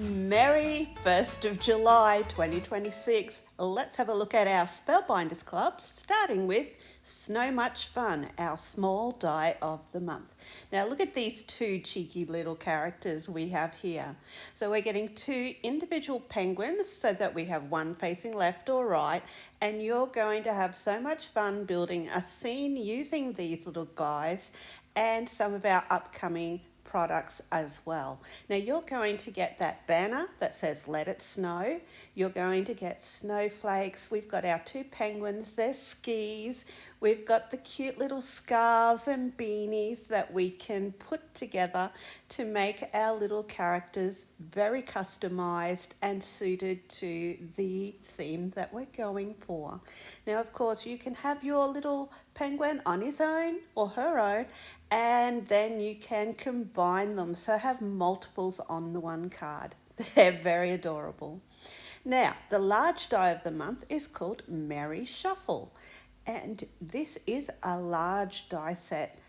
Merry 1st of July 2026. Let's have a look at our Spellbinders Clubs, starting with Snow Much Fun, our small die of the month. Now look at these two cheeky little characters we have here. So we're getting two individual penguins so that we have one facing left or right, and you're going to have so much fun building a scene using these little guys and some of our upcoming products as well. Now you're going to get that banner that says "Let It Snow." You're going to get snowflakes. We've got our two penguins, their skis. We've got the cute little scarves and beanies that we can put together to make our little characters very customized and suited to the theme that we're going for. Now, of course, you can have your little penguin on his own or her own, and then you can combine them, so have multiples on the one card. They're very adorable. Now, the large die of the month is called Merry Shuffle, and this is a large die set.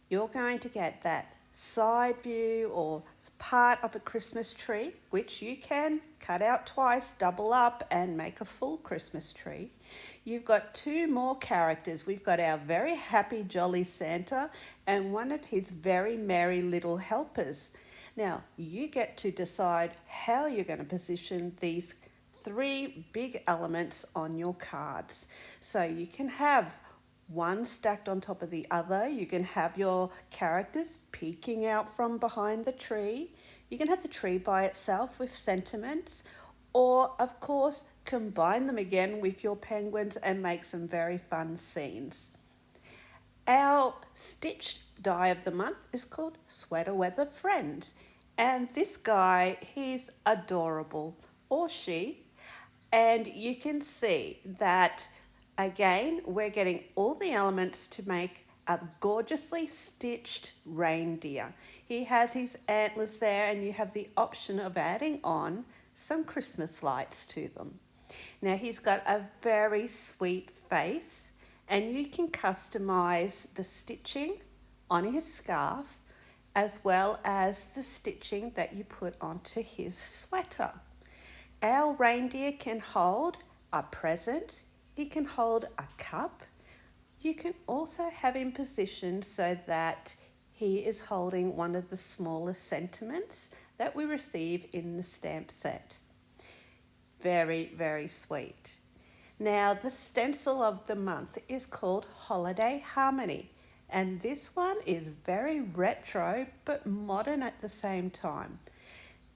You're going to get that side view or part of a Christmas tree, which you can cut out twice, double up and make a full Christmas tree. You've got two more characters. We've got our very happy jolly Santa and one of his very merry little helpers. Now you get to decide how you're going to position these three big elements on your cards. So you can have one stacked on top of the other. You can have your characters peeking out from behind the tree. You can have the tree by itself with sentiments, or of course combine them again with your penguins and make some very fun scenes. Our stitched die of the month is called Sweater Weather Friend, and this guy, he's adorable, or she, and you can see that again, we're getting all the elements to make a gorgeously stitched reindeer. He has his antlers there, and you have the option of adding on some Christmas lights to them. Now, he's got a very sweet face, and you can customize the stitching on his scarf as well as the stitching that you put onto his sweater. Our reindeer can hold a present. He can hold a cup. You can also have him positioned so that he is holding one of the smaller sentiments that we receive in the stamp set. Very, very sweet. Now, the stencil of the month is called Holiday Harmony, and this one is very retro but modern at the same time.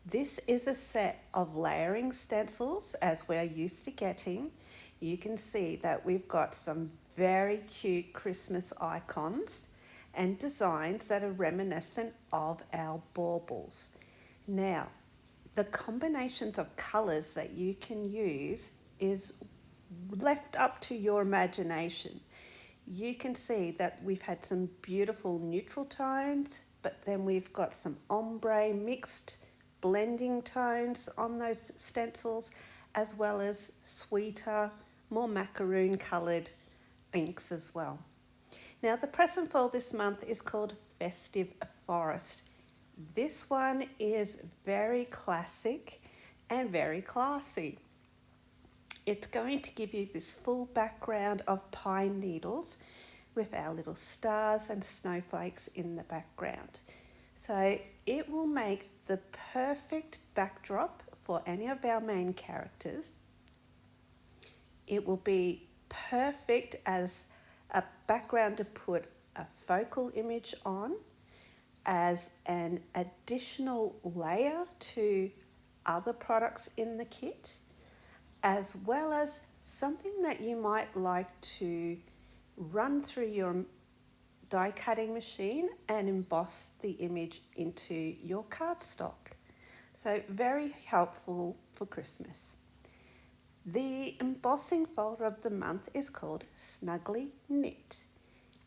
This is a set of layering stencils as we're used to getting. You can see that we've got some very cute Christmas icons and designs that are reminiscent of our baubles. Now, the combinations of colours that you can use is left up to your imagination. You can see that we've had some beautiful neutral tones, but then we've got some ombre mixed blending tones on those stencils, as well as sweeter, more macaroon coloured inks as well. Now, the present for this month is called Festive Forest. This one is very classic and very classy. It's going to give you this full background of pine needles with our little stars and snowflakes in the background. So it will make the perfect backdrop for any of our main characters. It will be perfect as a background to put a focal image on, as an additional layer to other products in the kit, as well as something that you might like to run through your die cutting machine and emboss the image into your cardstock. So very helpful for Christmas. The embossing folder of the month is called Snugly Knit.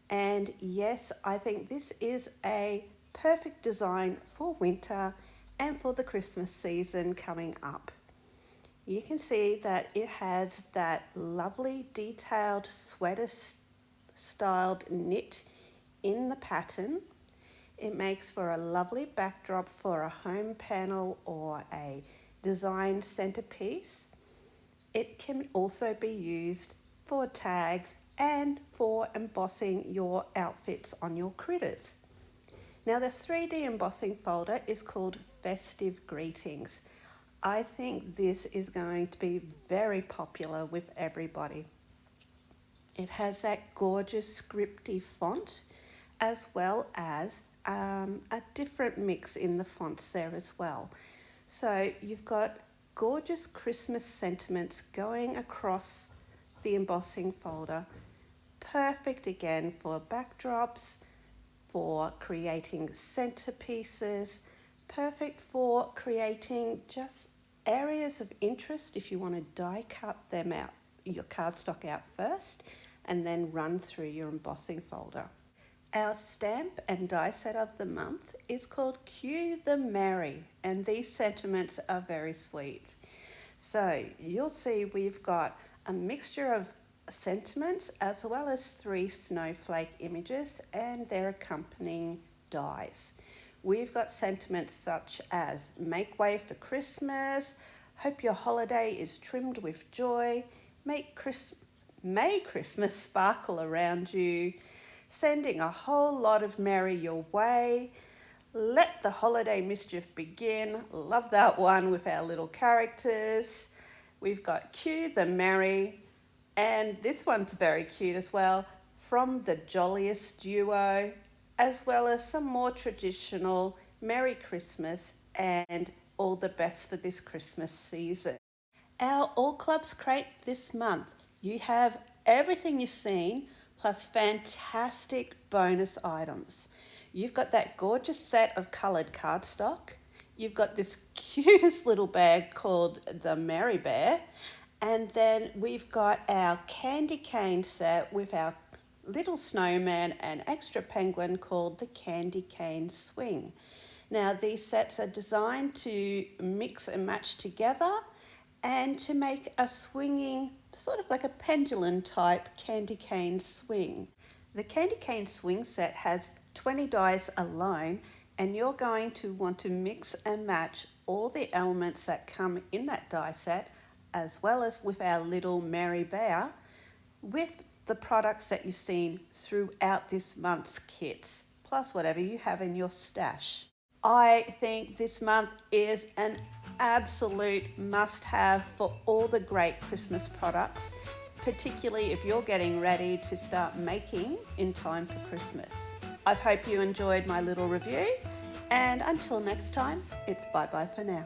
And yes, I think this is a perfect design for winter and for the Christmas season coming up. You can see that it has that lovely detailed sweater styled knit in the pattern. It makes for a lovely backdrop for a home panel or a design centerpiece. It can also be used for tags and for embossing your outfits on your critters. Now the 3D embossing folder is called Festive Greetings. I think this is going to be very popular with everybody. It has that gorgeous scripty font as well as a different mix in the fonts there as well. So you've got gorgeous Christmas sentiments going across the embossing folder. Perfect again for backdrops, for creating centerpieces, perfect for creating just areas of interest if you want to die cut them out, your cardstock out first, and then run through your embossing folder. Our stamp and die set of the month is called Cue the Merry, and these sentiments are very sweet. So you'll see we've got a mixture of sentiments as well as 3 snowflake images and their accompanying dies. We've got sentiments such as make way for Christmas, hope your holiday is trimmed with joy, may Christmas sparkle around you, sending a whole lot of merry your way, let the holiday mischief begin. Love that one with our little characters. We've got Cue the Merry, and this one's very cute as well, from the Jolliest Duo, as well as some more traditional Merry Christmas and all the best for this Christmas season. Our All Clubs crate this month, you have everything you've seen plus fantastic bonus items. You've got that gorgeous set of coloured cardstock. You've got this cutest little bag called the Merry Bear. And then we've got our candy cane set with our little snowman and extra penguin called the Candy Cane Swing. Now these sets are designed to mix and match together and to make a swinging, sort of like a pendulum type candy cane swing. The candy cane swing set has 20 dies alone, and you're going to want to mix and match all the elements that come in that die set, as well as with our little Merry Bear, with the products that you've seen throughout this month's kits, plus whatever you have in your stash. I think this month is an absolute must-have for all the great Christmas products, particularly if you're getting ready to start making in time for Christmas. I hope you enjoyed my little review, and until next time, it's bye-bye for now.